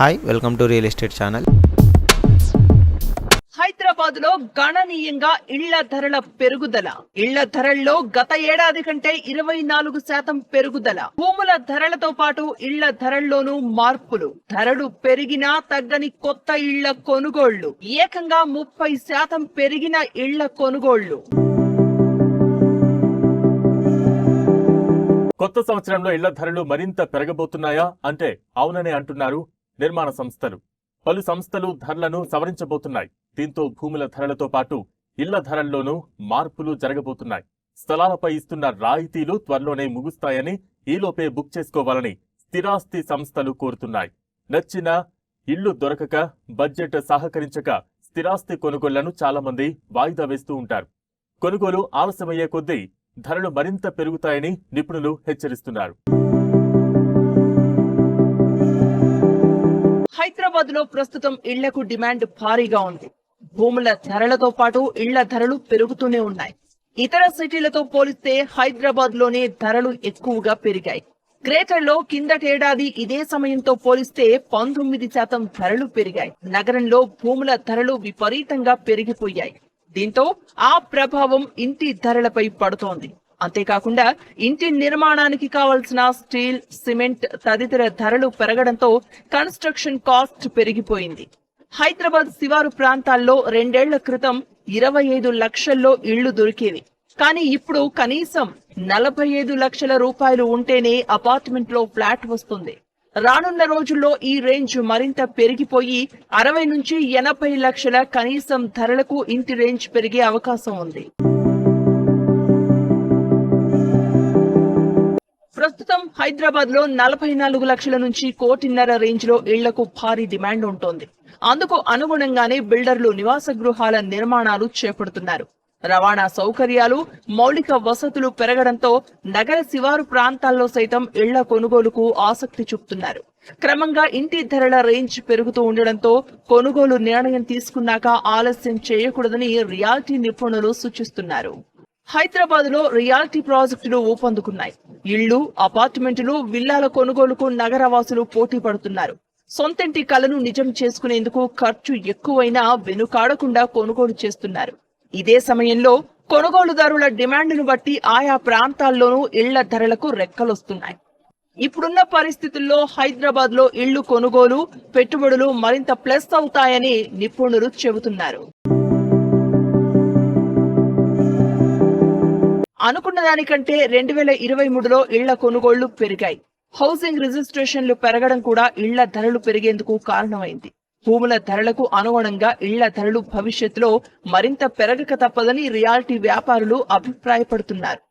Hi welcome to real estate channel. Hyderabad లో గణనీయంగా ఇళ్ల ధరల పెరుగుదల. ఇళ్ల ధరల్లో గత ఏడాది కంటే 24% పెరుగుదల. భూముల ధరలతో పాటు ఇళ్ల ధరల్లోనూ మార్పులు. ధరలు పెరిగినా తగ్గని కొత్త ఇళ్ల కొనుగోళ్లు. ఏకంగా 30% పెరిగిన ఇళ్ల కొనుగోళ్లు. కొత్త సంవత్సరంలో ఇళ్ల ధరలు మరింత పెరగబోతున్నాయా అంటే అవుననే అంటున్నారు నిర్మాణ సంస్థలు. పలు సంస్థలు ధరలను సవరించబోతున్నాయి. దీంతో భూముల ధరలతో పాటు ఇళ్ల ధరల్లోనూ మార్పులు జరగబోతున్నాయి. స్థలాలపై ఇస్తున్న రాయితీలు త్వరలోనే ముగుస్తాయని, ఈలోపే బుక్ చేసుకోవాలని స్థిరాస్తి సంస్థలు కోరుతున్నాయి. నచ్చిన ఇళ్లు దొరకక, బడ్జెట్ సహకరించక స్థిరాస్తి కొనుగోళ్లను చాలా మంది వాయిదా వేస్తూ ఉంటారు. కొనుగోలు ఆలస్యమయ్యే కొద్దీ ధరలు మరింత పెరుగుతాయని నిపుణులు హెచ్చరిస్తున్నారు. హైదరాబాద్ లో ప్రస్తుతం ఇళ్లకు డిమాండ్ భారీగా ఉంది. భూముల ధరలతో పాటు ఇళ్ల ధరలు పెరుగుతూనే ఉన్నాయి. ఇతర సిటీలతో పోలిస్తే హైదరాబాద్ లోనే ధరలు ఎక్కువగా పెరిగాయి. గ్రేటర్ లో కిందటేడాది ఇదే సమయంతో పోలిస్తే 19% ధరలు పెరిగాయి. నగరంలో భూముల ధరలు విపరీతంగా పెరిగిపోయాయి. దీంతో ఆ ప్రభావం ఇంటి ధరలపై పడుతోంది. అంతేకాకుండా ఇంటి నిర్మాణానికి కావలసిన స్టీల్, సిమెంట్ తదితర ధరలు పెరగడంతో కన్స్ట్రక్షన్ కాస్ట్ పెరిగిపోయింది. హైదరాబాద్ శివారు ప్రాంతాల్లో 2 ఏళ్ల క్రితం 25 లక్షల్లో ఇళ్లు దొరికేవి. కానీ ఇప్పుడు కనీసం 45 లక్షల రూపాయలు ఉంటేనే అపార్ట్మెంట్ లో ఫ్లాట్ వస్తుంది. రానున్న రోజుల్లో ఈ రేంజ్ మరింత పెరిగిపోయి 60 నుంచి 80 లక్షల కనీసం ధరలకు ఇంటి రేంజ్ పెరిగే అవకాశం ఉంది. ప్రస్తుతం హైదరాబాద్ లో 44 లక్షల నుంచి 1.5 కోటి రేంజ్ లో ఇళ్లకు భారీ డిమాండ్ ఉంటోంది. అందుకు అనుగుణంగానే బిల్డర్లు నివాస గృహాల నిర్మాణాలు చేపడుతున్నారు. రవాణా సౌకర్యాలు, మౌలిక వసతులు పెరగడంతో నగర శివారు ప్రాంతాల్లో సైతం ఇళ్ల కొనుగోలుకు ఆసక్తి చూపుతున్నారు. క్రమంగా ఇంటి ధరల రేంజ్ పెరుగుతూ ఉండడంతో కొనుగోలు నిర్ణయం తీసుకున్నాక ఆలస్యం చేయకూడదని రియాల్టీ నిపుణులు సూచిస్తున్నారు. హైదరాబాద్ లో రియాల్టీ ప్రాజెక్టులు ఊపందుకున్నాయి. ఇళ్లు, అపార్ట్మెంటులు, విల్లాల కొనుగోలుకు నగరవాసులు పోటీ పడుతున్నారు. సొంతింటి కలను నిజం చేసుకునేందుకు ఖర్చు ఎక్కువైనా వెనుకాడకుండా కొనుగోలు చేస్తున్నారు. ఇదే సమయంలో కొనుగోలుదారుల డిమాండ్ను బట్టి ఆయా ప్రాంతాల్లోనూ ఇళ్ల ధరలకు రెక్కలొస్తున్నాయి. ఇప్పుడున్న పరిస్థితుల్లో హైదరాబాద్ లో ఇళ్లు కొనుగోలు, పెట్టుబడులు మరింత ప్లస్ అవుతాయని నిపుణులు చెబుతున్నారు. అనుకున్న దానికంటే 2023లో ఇళ్ల కొనుగోళ్లు పెరిగాయి. హౌసింగ్ రిజిస్ట్రేషన్లు పెరగడం కూడా ఇళ్ల ధరలు పెరిగేందుకు కారణమైంది. భూముల ధరలకు అనుగుణంగా ఇళ్ల ధరలు భవిష్యత్తులో మరింత పెరగక తప్పదని రియాల్టీ వ్యాపారులు అభిప్రాయపడుతున్నారు.